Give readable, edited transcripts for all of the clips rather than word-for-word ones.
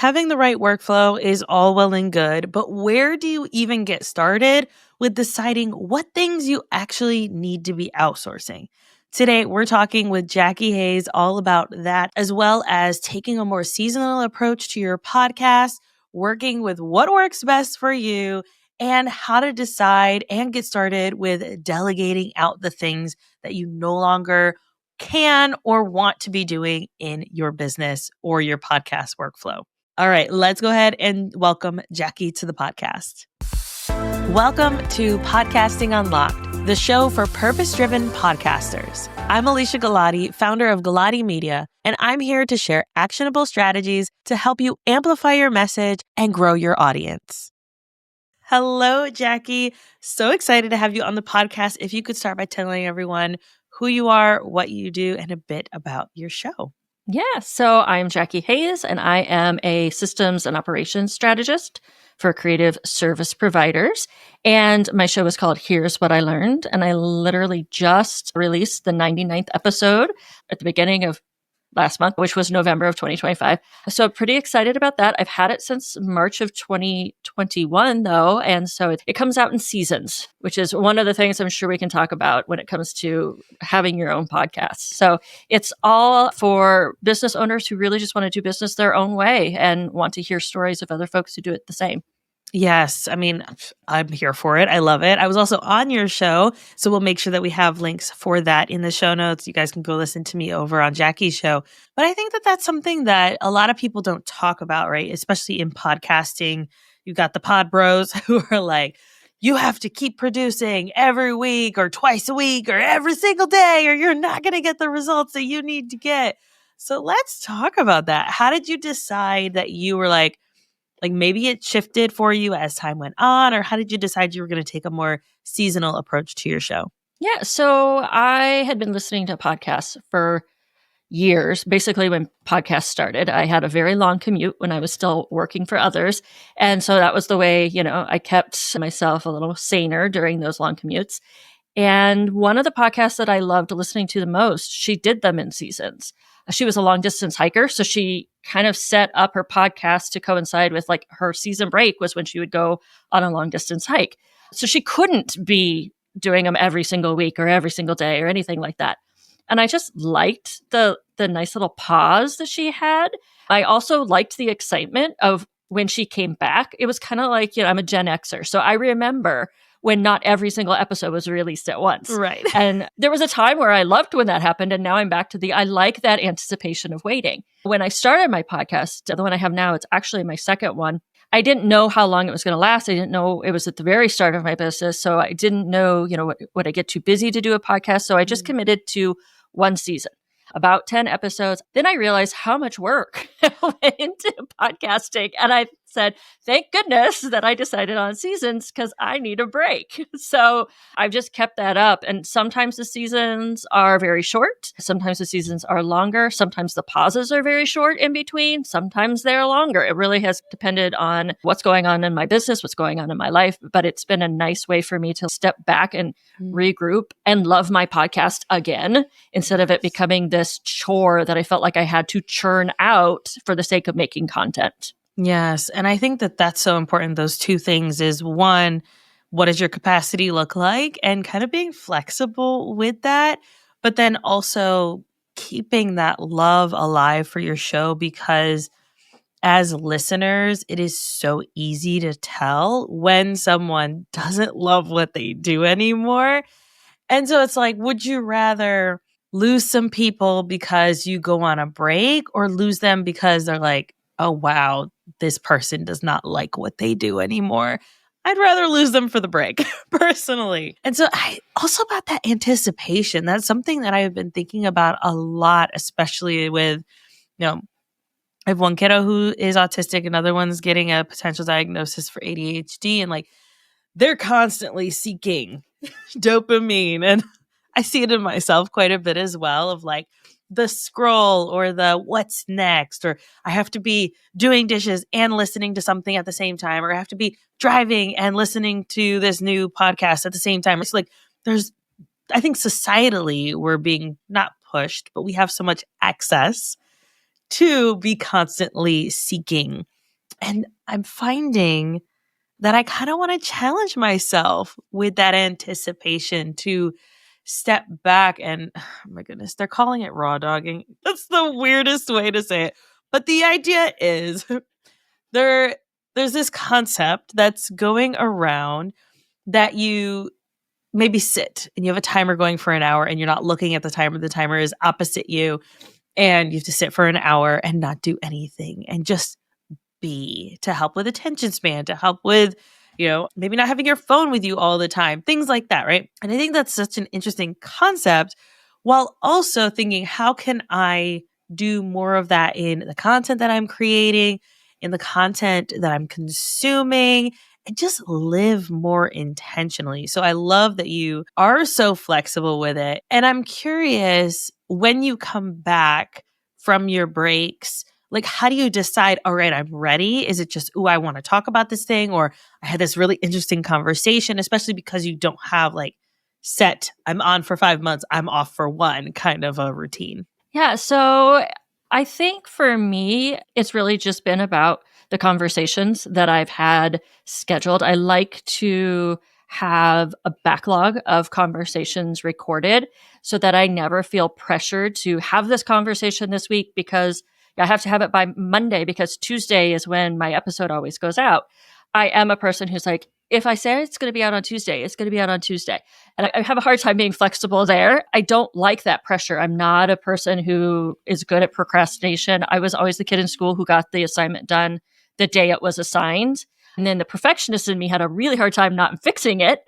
having the right workflow is all well and good, but where do you even get started with deciding what things you actually need to be outsourcing? Today, we're talking with Jacki Hayes all about that, as well as taking a more seasonal approach to your podcast, working with what works best for you, and how to decide and get started with delegating out the things that you no longer can or want to be doing in your business or your podcast workflow. All right, let's go ahead and welcome Jacki to the podcast. Welcome to Podcasting Unlocked, the show for purpose-driven podcasters. I'm Alesia Galati, founder of Galati Media, and I'm here to share actionable strategies to help you amplify your message and grow your audience. Hello, Jacki. So excited to have you on the podcast. If you could start by telling everyone who you are, what you do, and a bit about your show. Yeah, so I'm Jacki Hayes, and I am a systems and operations strategist for creative service providers. And my show is called Here's What I Learned. And I literally just released the 99th episode at the beginning of last month, which was November of 2025. So pretty excited about that. I've had it since March of 2021, though. And so it comes out in seasons, which is one of the things I'm sure we can talk about when it comes to having your own podcast. So it's all for business owners who really just want to do business their own way and want to hear stories of other folks who do it the same. Yes. I mean, I'm here for it. I love it. I was also on your show, so we'll make sure that we have links for that in the show notes. You guys can go listen to me over on Jacki's show. But I think that that's something that a lot of people don't talk about, right? Especially in podcasting. You've got the pod bros who are like, you have to keep producing every week or twice a week or every single day, or you're not going to get the results that you need to get. So let's talk about that. How did you decide that you were like maybe it shifted for you as time went on, or how did you decide you were going to take a more seasonal approach to your show? Yeah, so I had been listening to podcasts for years. Basically, when podcasts started, I had a very long commute when I was still working for others. And so that was the way, I kept myself a little saner during those long commutes. And one of the podcasts that I loved listening to the most, she did them in seasons. She was a long distance hiker. So she kind of set up her podcast to coincide with like her season break was when she would go on a long distance hike. So she couldn't be doing them every single week or every single day or anything like that. And I just liked the nice little pause that she had. I also liked the excitement of when she came back. It was kind of like, I'm a Gen Xer. So I remember when not every single episode was released at once. Right. And there was a time where I loved when that happened. And now I'm back to I like that anticipation of waiting. When I started my podcast, the one I have now, it's actually my second one. I didn't know how long it was going to last. I didn't know it was at the very start of my business. So I didn't know, would I get too busy to do a podcast? So I just committed to one season, about 10 episodes. Then I realized how much work went into podcasting. And I said, thank goodness that I decided on seasons because I need a break. So I've just kept that up. And sometimes the seasons are very short. Sometimes the seasons are longer. Sometimes the pauses are very short in between. Sometimes they're longer. It really has depended on what's going on in my business, what's going on in my life. But it's been a nice way for me to step back and regroup and love my podcast again, instead of it becoming this chore that I felt like I had to churn out for the sake of making content. Yes. And I think that that's so important. Those two things is one, what does your capacity look like? And kind of being flexible with that, but then also keeping that love alive for your show, because as listeners, it is so easy to tell when someone doesn't love what they do anymore. And so it's like, would you rather lose some people because you go on a break, or lose them because they're like, oh, wow, this person does not like what they do anymore? I'd rather lose them for the break, personally. And so also about that anticipation, that's something that I've been thinking about a lot, especially with, I have one kiddo who is autistic, another one's getting a potential diagnosis for ADHD, and like they're constantly seeking dopamine. And I see it in myself quite a bit as well, of like the scroll or the what's next, or I have to be doing dishes and listening to something at the same time, or I have to be driving and listening to this new podcast at the same time. It's like I think societally we're being not pushed, but we have so much access to be constantly seeking And I'm finding that I kind of want to challenge myself with that anticipation to step back and, oh my goodness, they're calling it raw dogging. That's the weirdest way to say it. But the idea is there's this concept that's going around that you maybe sit and you have a timer going for an hour and you're not looking at the timer. The timer is opposite you and you have to sit for an hour and not do anything and just be, to help with attention span, to help with, maybe not having your phone with you all the time, things like that, right? And I think that's such an interesting concept, while also thinking, how can I do more of that in the content that I'm creating, in the content that I'm consuming, and just live more intentionally. So I love that you are so flexible with it. And I'm curious, when you come back from your breaks, like, how do you decide, all right, I'm ready? Is it just, ooh, I want to talk about this thing? Or I had this really interesting conversation, especially because you don't have like set, I'm on for 5 months, I'm off for one kind of a routine. Yeah. So I think for me, it's really just been about the conversations that I've had scheduled. I like to have a backlog of conversations recorded so that I never feel pressured to have this conversation this week because I have to have it by Monday because Tuesday is when my episode always goes out. I am a person who's like, if I say it's going to be out on Tuesday, it's going to be out on Tuesday. And I have a hard time being flexible there. I don't like that pressure. I'm not a person who is good at procrastination. I was always the kid in school who got the assignment done the day it was assigned. And then the perfectionist in me had a really hard time not fixing it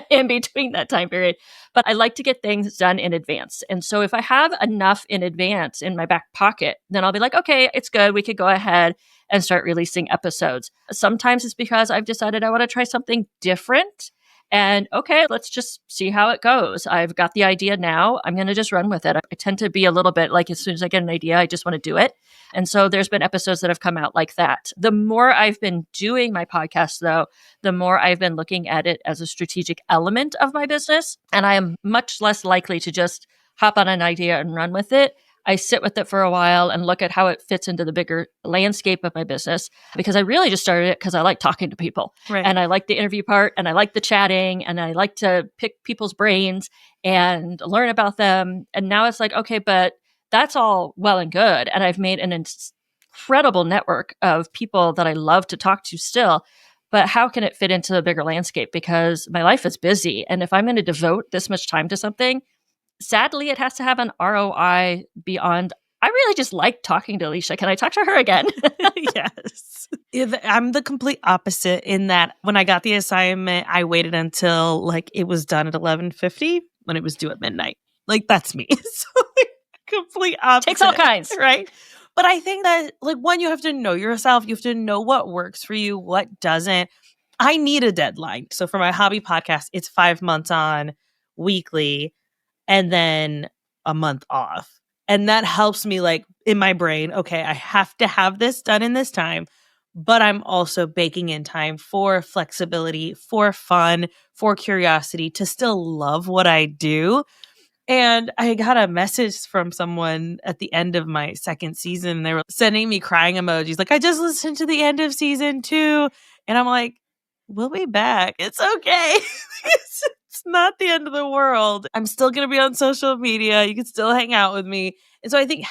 in between that time period. But I like to get things done in advance. And so if I have enough in advance in my back pocket, then I'll be like, okay, it's good. We could go ahead and start releasing episodes. Sometimes it's because I've decided I want to try something different. And okay, let's just see how it goes. I've got the idea now. I'm going to just run with it. I tend to be a little bit like, as soon as I get an idea, I just want to do it. And so there's been episodes that have come out like that. The more I've been doing my podcast, though, the more I've been looking at it as a strategic element of my business. And I am much less likely to just hop on an idea and run with it. I sit with it for a while and look at how it fits into the bigger landscape of my business, because I really just started it because I like talking to people. Right. And I like the interview part and I like the chatting and I like to pick people's brains and learn about them. And now it's like, okay, but that's all well and good. And I've made an incredible network of people that I love to talk to still. But how can it fit into the bigger landscape? Because my life is busy. And if I'm going to devote this much time to something, sadly, it has to have an ROI beyond. I really just like talking to Alesia. Can I talk to her again? Yes. I'm the complete opposite in that when I got the assignment, I waited until like it was done at 11:50 when it was due at midnight. Like, that's me. So like, complete opposite. Takes all kinds. Right? But I think that, like, one, you have to know yourself. You have to know what works for you, what doesn't. I need a deadline. So for my hobby podcast, it's 5 months on weekly and then a month off. And that helps me, like, in my brain, okay, I have to have this done in this time, but I'm also baking in time for flexibility, for fun, for curiosity, to still love what I do. And I got a message from someone at the end of my second season. They were sending me crying emojis. Like, I just listened to the end of season 2. And I'm like, we'll be back. It's okay. It's not the end of the world. I'm still going to be on social media. You can still hang out with me. And so I think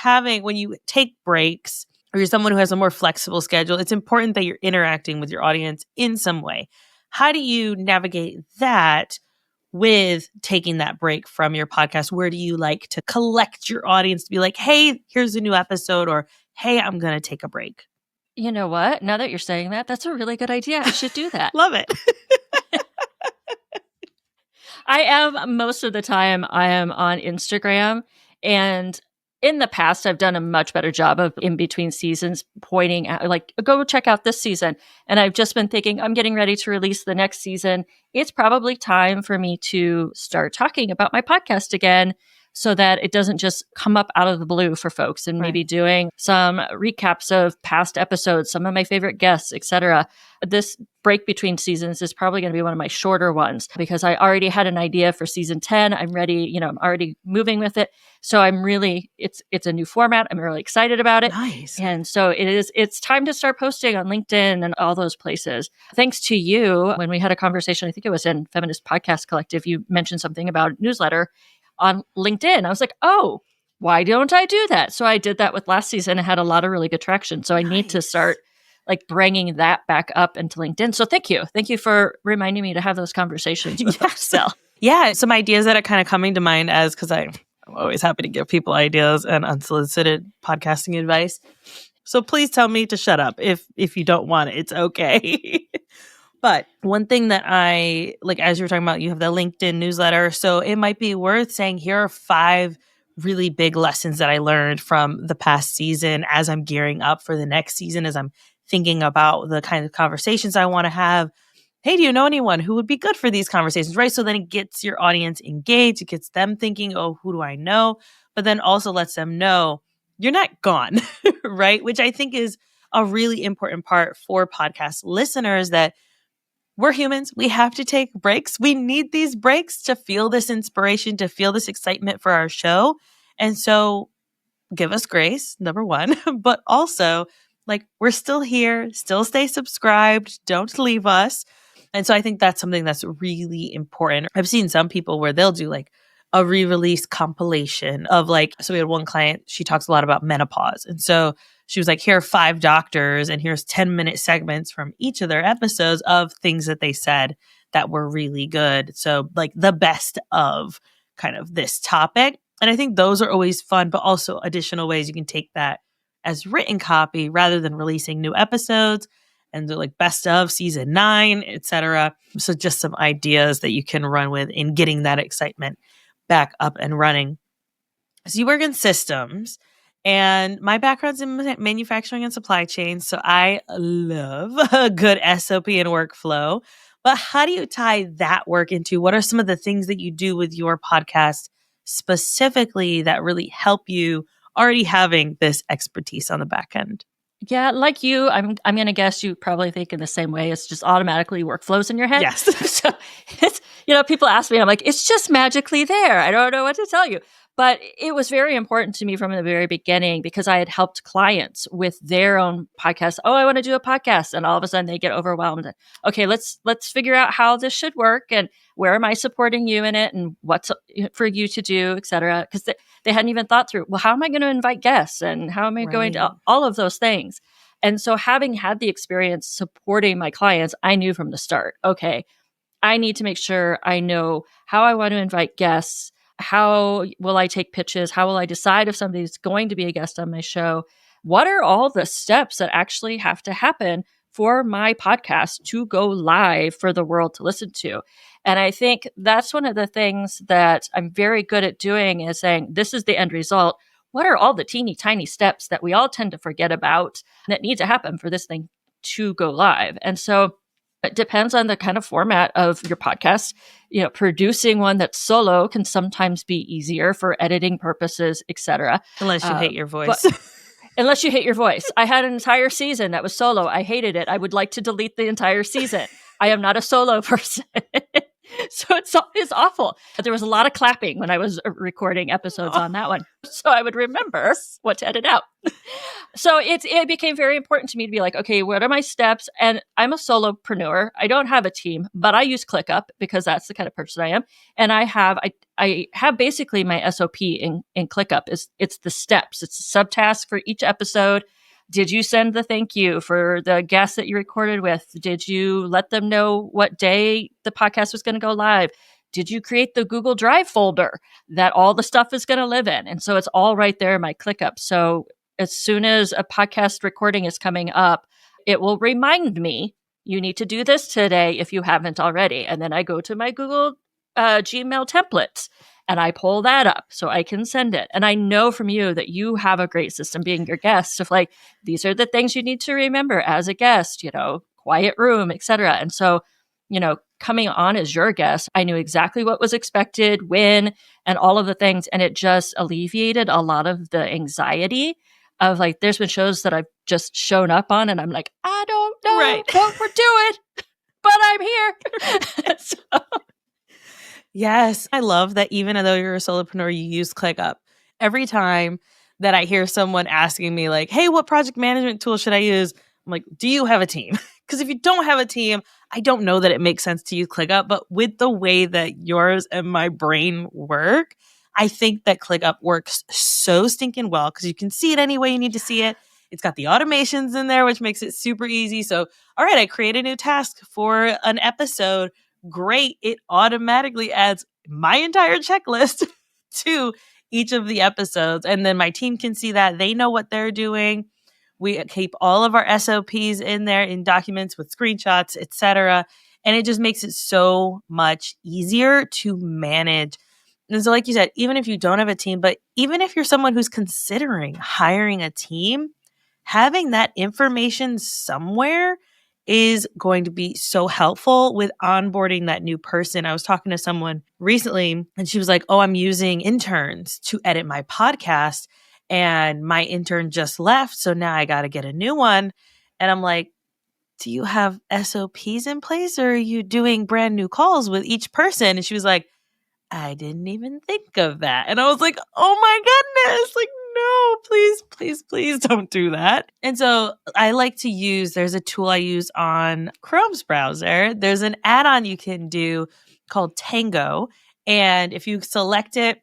when you take breaks, or you're someone who has a more flexible schedule, it's important that you're interacting with your audience in some way. How do you navigate that with taking that break from your podcast? Where do you like to collect your audience to be like, hey, here's a new episode, or hey, I'm going to take a break? You know what? Now that you're saying that, that's a really good idea. I should do that. Love it. I am, most of the time, I am on Instagram. And in the past, I've done a much better job of in between seasons pointing out, like, go check out this season. And I've just been thinking, I'm getting ready to release the next season. It's probably time for me to start talking about my podcast again so that it doesn't just come up out of the blue for folks, and maybe doing some recaps of past episodes, some of my favorite guests, etc. This break between seasons is probably going to be one of my shorter ones because I already had an idea for season 10. I'm ready, I'm already moving with it. So it's a new format. I'm really excited about it. Nice. And so it's time to start posting on LinkedIn and all those places. Thanks to you, when we had a conversation, I think it was in Feminist Podcast Collective, you mentioned something about newsletter on LinkedIn. I was like, oh, why don't I do that? So I did that with last season and had a lot of really good traction. So I need to start bringing that back up into LinkedIn. So thank you. Thank you for reminding me to have those conversations with folks. Yeah. Some ideas that are kind of coming to mind because I'm always happy to give people ideas and unsolicited podcasting advice. So please tell me to shut up if you don't want it. It's okay. But one thing that I like, as you were talking about, you have the LinkedIn newsletter. So it might be worth saying, here are 5 really big lessons that I learned from the past season as I'm gearing up for the next season, as I'm thinking about the kind of conversations I want to have. Hey, do you know anyone who would be good for these conversations, right? So then it gets your audience engaged. It gets them thinking, oh, who do I know? But then also lets them know you're not gone, right? Which I think is a really important part for podcast listeners, that we're humans. We have to take breaks. We need these breaks to feel this inspiration, to feel this excitement for our show. And so give us grace, number one, but also we're still here, still stay subscribed, don't leave us. And so I think that's something that's really important. I've seen some people where they'll do a re-release compilation of so we had one client, she talks a lot about menopause. And so she was like, here are 5 doctors and here's 10-minute segments from each of their episodes of things that they said that were really good. So the best of kind of this topic. And I think those are always fun, but also additional ways you can take that as written copy rather than releasing new episodes, and they're best of season 9, etc. So just some ideas that you can run with in getting that excitement back up and running. So you work in systems, and my background's in manufacturing and supply chain. So I love a good SOP and workflow. But how do you tie that work into what are some of the things that you do with your podcast specifically that really help you already having this expertise on the back end? Yeah, like you, I'm going to guess you probably think in the same way. It's just automatically workflows in your head. Yes. So it's, people ask me, I'm like, it's just magically there. I don't know what to tell you. But it was very important to me from the very beginning because I had helped clients with their own podcasts. Oh, I want to do a podcast. And all of a sudden they get overwhelmed. Okay, let's figure out how this should work and where am I supporting you in it and what's for you to do, et cetera. Because they hadn't even thought through, well, how am I going to invite guests and how am I going to all of those things? And so having had the experience supporting my clients, I knew from the start, okay, I need to make sure I know how I want to invite guests. How will I take pitches? How will I decide if somebody's going to be a guest on my show? What are all the steps that actually have to happen for my podcast to go live for the world to listen to? And I think that's one of the things that I'm very good at doing is saying, this is the end result. What are all the teeny tiny steps that we all tend to forget about that need to happen for this thing to go live? And so it depends on the kind of format of your podcast. Producing one that's solo can sometimes be easier for editing purposes, etc. Unless you hate your voice. Unless you hate your voice. I had an entire season that was solo. I hated it. I would like to delete the entire season. I am not a solo person. So it's awful. But there was a lot of clapping when I was recording episodes on that one. So I would remember what to edit out. So it became very important to me to be like, okay, what are my steps? And I'm a solopreneur. I don't have a team, but I use ClickUp because that's the kind of person I am. And I have basically my SOP in ClickUp. It's the steps. It's a subtask for each episode. Did you send the thank you for the guest that you recorded with? Did you let them know what day the podcast was going to go live? Did you create the Google Drive folder that all the stuff is going to live in? And so it's all right there in my ClickUp. So as soon as a podcast recording is coming up, it will remind me, you need to do this today if you haven't already. And then I go to my Google Gmail templates and I pull that up so I can send it. And I know from you that you have a great system being your guest of these are the things you need to remember as a guest, quiet room, etc. And so coming on as your guest, I knew exactly what was expected, when, and all of the things. And it just alleviated a lot of the anxiety of like, there's been shows that I've just shown up on and I'm like, I don't know what we're doing, but I'm here. So. Yes. I love that even though you're a solopreneur, you use ClickUp. Every time that I hear someone asking me like, hey, what project management tool should I use? I'm like, do you have a team? Because if you don't have a team, I don't know that it makes sense to use ClickUp. But with the way that yours and my brain work, I think that ClickUp works so stinking well because you can see it any way you need to see it. It's got the automations in there, which makes it super easy. So, all right, I create a new task for an episode. Great. It automatically adds my entire checklist to each of the episodes. And then my team can see that. They know what they're doing. We keep all of our SOPs in there in documents with screenshots, etc. And it just makes it so much easier to manage. And so, like you said, even if you don't have a team, but even if you're someone who's considering hiring a team, having that information somewhere is going to be so helpful with onboarding that new person. I was talking to someone recently and she was like, oh, I'm using interns to edit my podcast and my intern just left. So now I got to get a new one. And I'm like, do you have SOPs in place or are you doing brand new calls with each person? And she was like, I didn't even think of that. And I was like, oh my goodness, like, no, please don't do that. And so I like to there's a tool I use on Chrome's browser. There's an add-on you can do called Tango. And if you select it,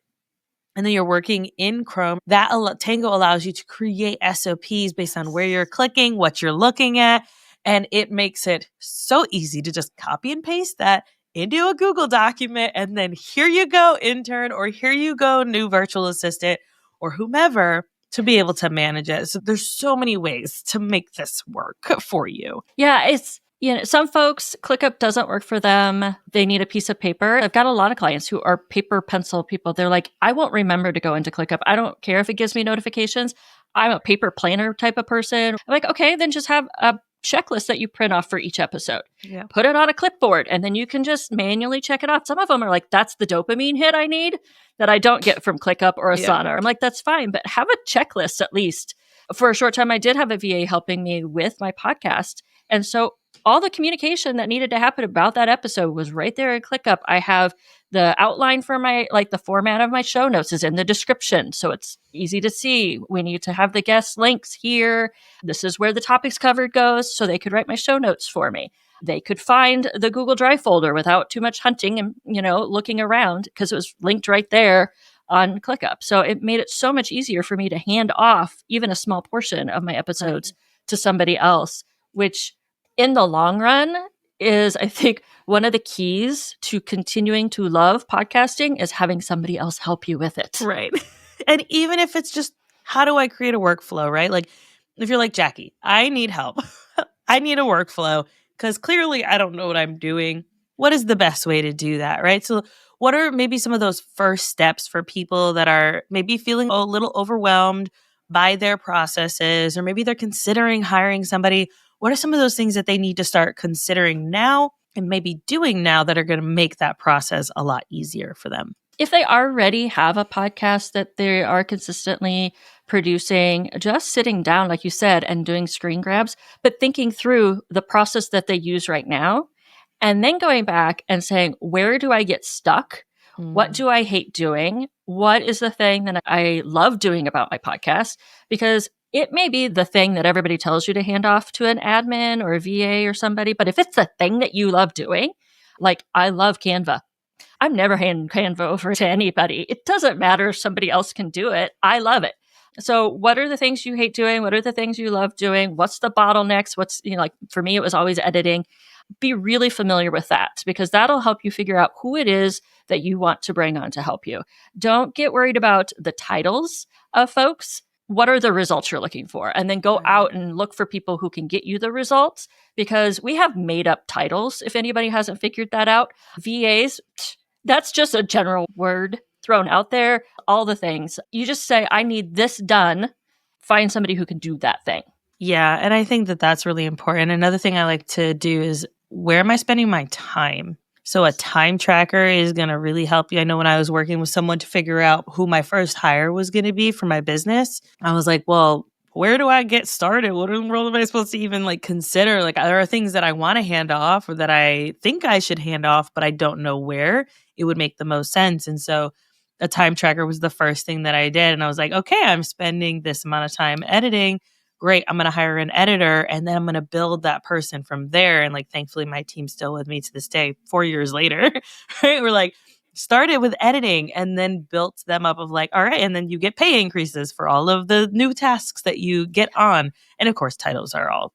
and then you're working in Chrome, Tango allows you to create SOPs based on where you're clicking, what you're looking at. And it makes it so easy to just copy and paste that into a Google document. And then here you go, intern, or here you go, new virtual assistant, or whomever, to be able to manage it. So there's so many ways to make this work for you. Yeah, it's, some folks, ClickUp doesn't work for them. They need a piece of paper. I've got a lot of clients who are paper pencil people. They're like, I won't remember to go into ClickUp. I don't care if it gives me notifications. I'm a paper planner type of person. I'm like, okay, then just have a checklist that you print off for each episode. Yeah. Put it on a clipboard and then you can just manually check it off. Some of them are like, that's the dopamine hit I need that I don't get from ClickUp or Asana. I'm like, that's fine, but have a checklist at least. For a short time, I did have a VA helping me with my podcast. And so all the communication that needed to happen about that episode was right there in ClickUp. I have the outline for the format of my show notes is in the description. So it's easy to see. We need to have the guest links here. This is where the topics covered goes. So they could write my show notes for me. They could find the Google Drive folder without too much hunting and, looking around because it was linked right there on ClickUp. So it made it so much easier for me to hand off even a small portion of my episodes to somebody else, which in the long run is, I think, one of the keys to continuing to love podcasting is having somebody else help you with it. Right. And even if it's just, how do I create a workflow, right? Like if you're like, Jackie, I need help. I need a workflow because clearly I don't know what I'm doing. What is the best way to do that, right? So what are maybe some of those first steps for people that are maybe feeling a little overwhelmed by their processes, or maybe they're considering hiring somebody? What are some of those things that they need to start considering now and maybe doing now that are going to make that process a lot easier for them? If they already have a podcast that they are consistently producing, just sitting down, like you said, and doing screen grabs, but thinking through the process that they use right now, and then going back and saying, where do I get stuck? What do I hate doing? What is the thing that I love doing about my podcast? Because it may be the thing that everybody tells you to hand off to an admin or a VA or somebody, but if it's the thing that you love doing, like I love Canva. I'm never handing Canva over to anybody. It doesn't matter if somebody else can do it. I love it. So what are the things you hate doing? What are the things you love doing? What's the bottlenecks? What's, like for me, it was always editing. Be really familiar with that because that'll help you figure out who it is that you want to bring on to help you. Don't get worried about the titles of folks. What are the results you're looking for? And then go out and look for people who can get you the results because we have made up titles. If anybody hasn't figured that out, VAs, that's just a general word thrown out there. All the things. You just say, I need this done. Find somebody who can do that thing. Yeah. And I think that that's really important. Another thing I like to do is where am I spending my time? So a time tracker is going to really help you. I know when I was working with someone to figure out who my first hire was going to be for my business, I was like, well, where do I get started? What in the world am I supposed to even like consider? Like, there are things that I want to hand off or that I think I should hand off, but I don't know where it would make the most sense. And so a time tracker was the first thing that I did. And I was like, okay, I'm spending this amount of time editing. Great. I'm going to hire an editor and then I'm going to build that person from there. And like, thankfully my team's still with me to this day, 4 years later, right? We're like, started with editing and then built them up of like, all right. And then you get pay increases for all of the new tasks that you get on. And of course, titles are all,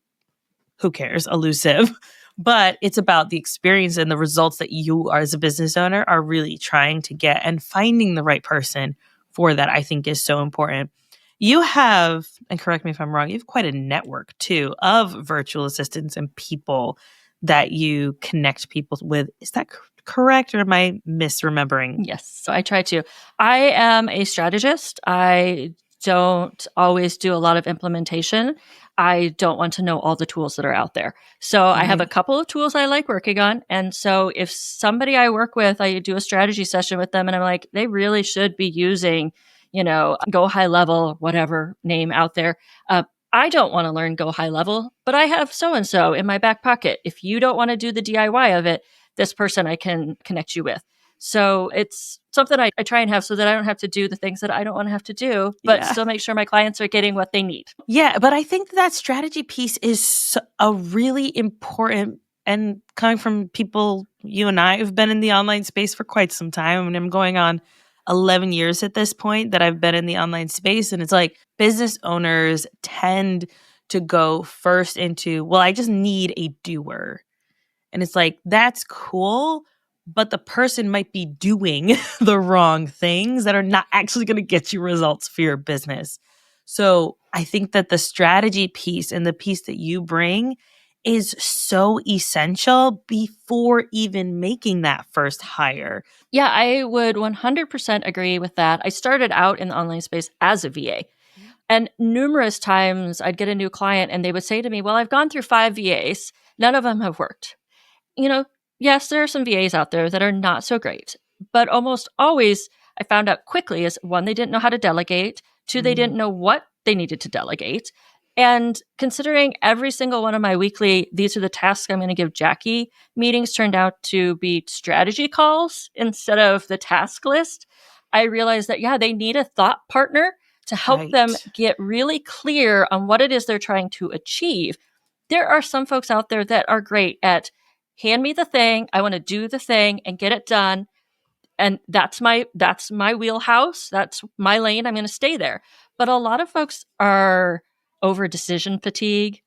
who cares, elusive. But it's about the experience and the results that you as a business owner are really trying to get, and finding the right person for that, I think, is so important. You have, and correct me if I'm wrong, you have quite a network too of virtual assistants and people that you connect people with. Is that correct, or am I misremembering? Yes. So I try to. I am a strategist. I don't always do a lot of implementation. I don't want to know all the tools that are out there. So I have a couple of tools I like working on. And so if somebody I work with, I do a strategy session with them and I'm like, they really should be using, Go High Level, whatever name out there. I don't want to learn Go High Level, but I have so-and-so in my back pocket. If you don't want to do the DIY of it, this person I can connect you with. So it's something I try and have so that I don't have to do the things that I don't want to have to do, but still make sure my clients are getting what they need. Yeah, but I think that strategy piece is a really important, and coming from people, you and I have been in the online space for quite some time. And I'm going on 11 years at this point that I've been in the online space. And it's like business owners tend to go first into, well, I just need a doer. And it's like, that's cool, but the person might be doing the wrong things that are not actually going to get you results for your business. So I think that the strategy piece and the piece that you bring is so essential before even making that first hire. Yeah, I would 100% agree with that. I started out in the online space as a VA. And numerous times I'd get a new client and they would say to me, well, I've gone through 5 VAs. None of them have worked. Yes, there are some VAs out there that are not so great, but almost always I found out quickly is 1, they didn't know how to delegate. 2, they didn't know what they needed to delegate. And considering every single one of my weekly, these are the tasks I'm going to give Jacki meetings turned out to be strategy calls instead of the task list, I realized that, they need a thought partner to help them get really clear on what it is they're trying to achieve. There are some folks out there that are great at hand me the thing, I want to do the thing and get it done. And that's my wheelhouse. That's my lane. I'm going to stay there. But a lot of folks are over decision fatigue.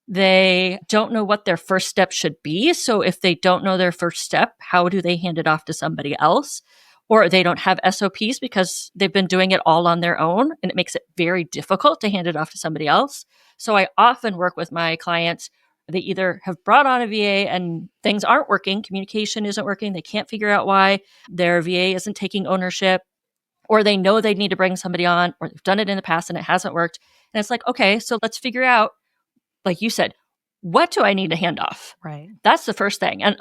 They don't know what their first step should be. So if they don't know their first step, how do they hand it off to somebody else? Or they don't have SOPs because they've been doing it all on their own, and it makes it very difficult to hand it off to somebody else. So I often work with my clients. They either have brought on a VA and things aren't working, communication isn't working, they can't figure out why, their VA isn't taking ownership, or they know they need to bring somebody on, or they've done it in the past and it hasn't worked. And it's like, okay, so let's figure out, like you said, what do I need to hand off? Right. That's the first thing. And,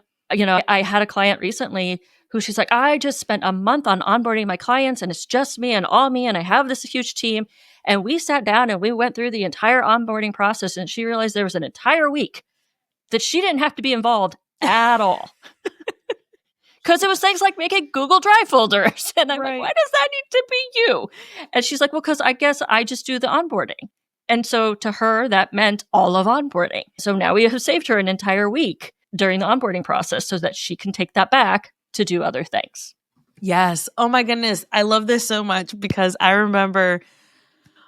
I had a client recently who she's like, I just spent a month on onboarding my clients and it's just me and all me and I have this huge team. And we sat down and we went through the entire onboarding process and she realized there was an entire week that she didn't have to be involved at all. Because it was things like making Google Drive folders. And I'm like, why does that need to be you? And she's like, well, because I guess I just do the onboarding. And so to her, that meant all of onboarding. So now we have saved her an entire week during the onboarding process so that she can take that back to do other things. Yes. Oh my goodness. I love this so much because I remember,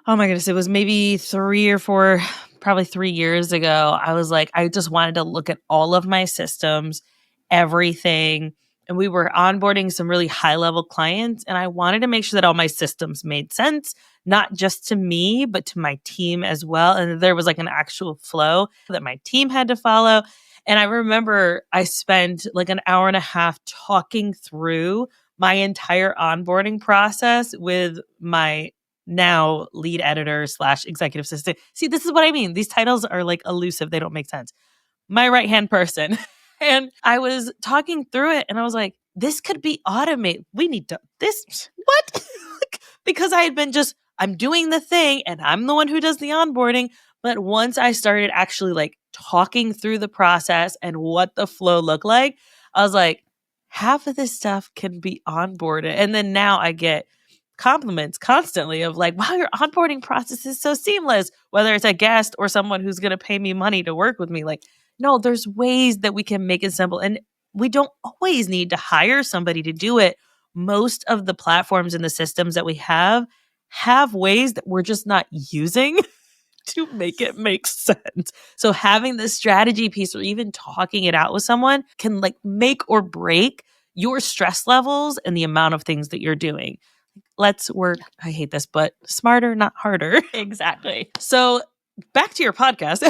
oh my goodness, it was maybe 3 or 4, probably 3 years ago. I was like, I just wanted to look at all of my systems, everything. And we were onboarding some really high level clients. And I wanted to make sure that all my systems made sense, not just to me, but to my team as well. And there was like an actual flow that my team had to follow. And I remember I spent like an hour and a half talking through my entire onboarding process with my now lead editor / executive assistant. See, this is what I mean. These titles are like elusive. They don't make sense. My right-hand person. And I was talking through it and I was like, this could be automated. We need to, this, what? Because I had been just, I'm doing the thing and I'm the one who does the onboarding. But once I started actually like talking through the process and what the flow looked like, I was like, half of this stuff can be onboarded. And then now I get compliments constantly of like, wow, your onboarding process is so seamless, whether it's a guest or someone who's going to pay me money to work with me. Like, no, there's ways that we can make it simple. And we don't always need to hire somebody to do it. Most of the platforms and the systems that we have ways that we're just not using to make it make sense. So having this strategy piece or even talking it out with someone can like make or break your stress levels and the amount of things that you're doing. Let's work, I hate this, but smarter, not harder. Exactly. So back to your podcast.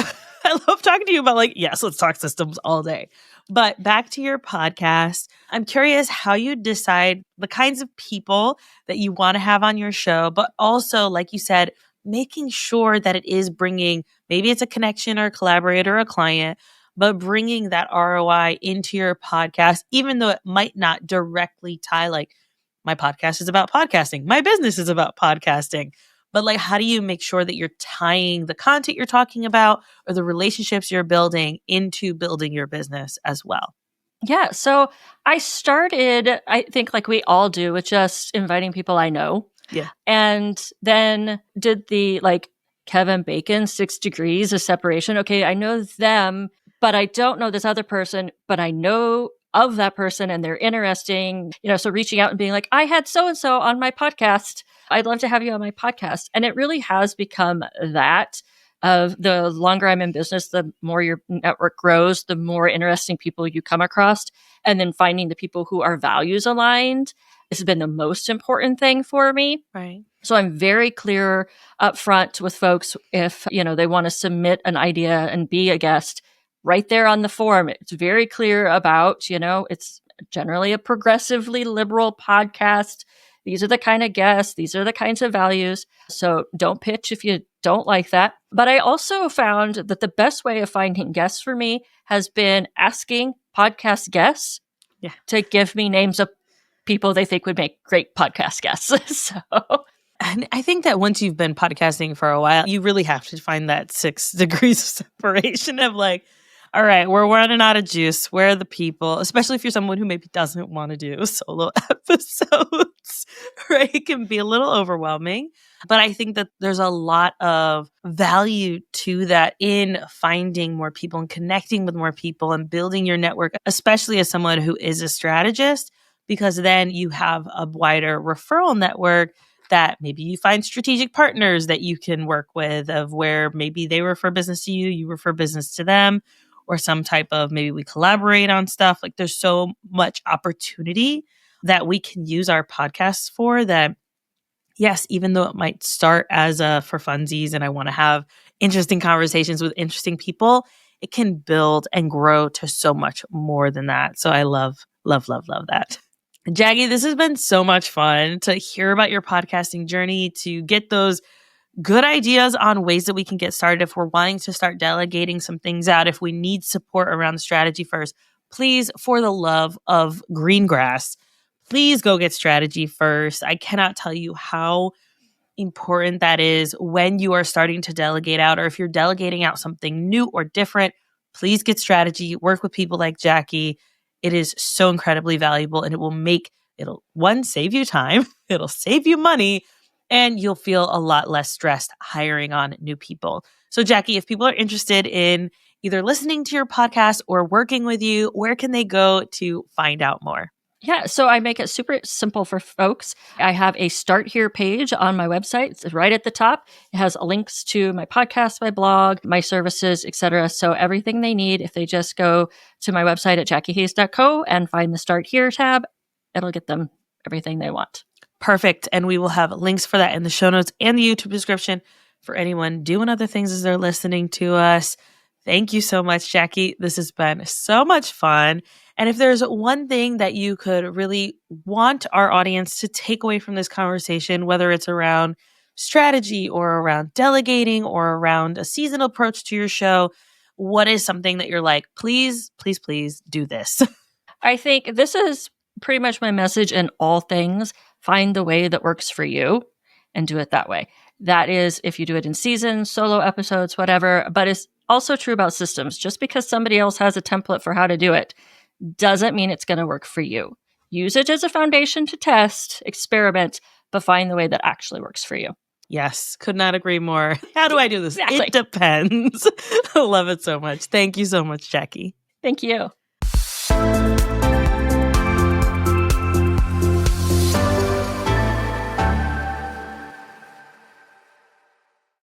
I love talking to you about like, yes, let's talk systems all day. But back to your podcast, I'm curious how you decide the kinds of people that you want to have on your show, but also, like you said, making sure that it is bringing, maybe it's a connection or a collaborator or a client, but bringing that ROI into your podcast, even though it might not directly tie like, my podcast is about podcasting, my business is about podcasting. But like, how do you make sure that you're tying the content you're talking about or the relationships you're building into building your business as well? Yeah. So I started, I think like we all do, with just inviting people I know. Yeah. And then did the like Kevin Bacon 6 degrees of separation. Okay, I know them, but I don't know this other person, but I know of that person and they're interesting. So reaching out and being like, I had so-and-so on my podcast. I'd love to have you on my podcast. And it really has become that. Of the longer I'm in business, the more your network grows, the more interesting people you come across. And then finding the people who are values aligned has been the most important thing for me. Right. So I'm very clear up front with folks if, they want to submit an idea and be a guest right there on the form. It's very clear about, it's generally a progressively liberal podcast. These are the kind of guests. These are the kinds of values. So don't pitch if you don't like that. But I also found that the best way of finding guests for me has been asking podcast guests to give me names of people they think would make great podcast guests. And I think that once you've been podcasting for a while, you really have to find that 6 degrees of separation of like, all right, we're running out of juice. Where are the people? Especially if you're someone who maybe doesn't want to do solo episodes, right? It can be a little overwhelming. But I think that there's a lot of value to that in finding more people and connecting with more people and building your network, especially as someone who is a strategist, because then you have a wider referral network that maybe you find strategic partners that you can work with, of where maybe they refer business to you, you refer business to them, or some type of maybe we collaborate on stuff. Like there's so much opportunity that we can use our podcasts for that. Yes, even though it might start as a for funsies and I want to have interesting conversations with interesting people, it can build and grow to so much more than that. So I love, love, love, love that. Jacki, this has been so much fun to hear about your podcasting journey, to get those good ideas on ways that we can get started if we're wanting to start delegating some things out, if we need support around the strategy first. Please, for the love of green grass, please go get strategy first. I cannot tell you how important that is when you are starting to delegate out, or if you're delegating out something new or different. Please get strategy, work with people like Jacki. It is so incredibly valuable, and it'll one, save you time, it'll save you money, and you'll feel a lot less stressed hiring on new people. So Jacki, if people are interested in either listening to your podcast or working with you, where can they go to find out more? Yeah, so I make it super simple for folks. I have a Start Here page on my website. It's right at the top. It has links to my podcast, my blog, my services, etc. So everything they need, if they just go to my website at jackihayes.co and find the Start Here tab, it'll get them everything they want. Perfect. And we will have links for that in the show notes and the YouTube description for anyone doing other things as they're listening to us. Thank you so much, Jacki. This has been so much fun. And if there's one thing that you could really want our audience to take away from this conversation, whether it's around strategy or around delegating or around a seasonal approach to your show, what is something that you're like, please, please, please do this? I think this is pretty much my message in all things. Find the way that works for you and do it that way. That is, if you do it in seasons, solo episodes, whatever, but it's also true about systems. Just because somebody else has a template for how to do it doesn't mean it's going to work for you. Use it as a foundation to test, experiment, but find the way that actually works for you. Yes, could not agree more. How do I do this? Exactly. It depends. I love it so much. Thank you so much, Jacki. Thank you.